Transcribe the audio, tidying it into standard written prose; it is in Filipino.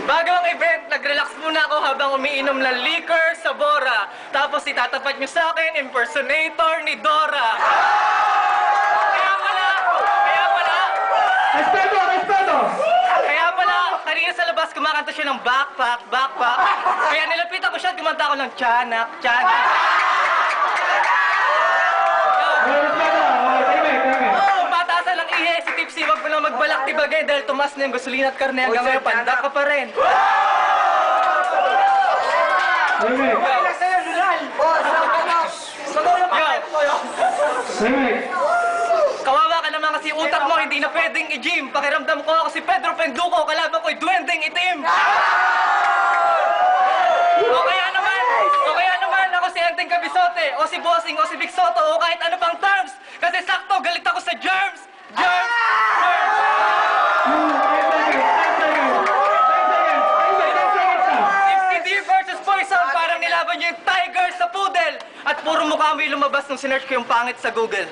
Bago ang event, nag-relax muna ako habang umiinom ng liquor sa Bora. Tapos itatapat niyo sa akin, impersonator ni Dora. Kaya pala, kanina sa labas kumakanta siya ng backpack. Kaya nilapitan ko siya at kumanta ako ng tiyanak. Pataasan ng ihe, si Tipsy, wag mo na magbalak tibagay dahil tumas na yung gasolina at karne hanggang ngayon, pandak ka pa rin. Kawawa ka naman kasi utak mo hindi na pwedeng i-gym. Pakiramdam ko ako si Pedro Penduko, kalaban ko'y duwendeng itim. O kaya naman ako si Enteng Cabisote, o si Bossing, o si Vic Soto, o kahit ano pang terms. Kasi sakto, galit ako sa germs. 50D versus Poison, parang nilaban niyo yung tiger sa poodle. At puro mukha mo yung lumabas nung sinearch ko yung pangit sa Google.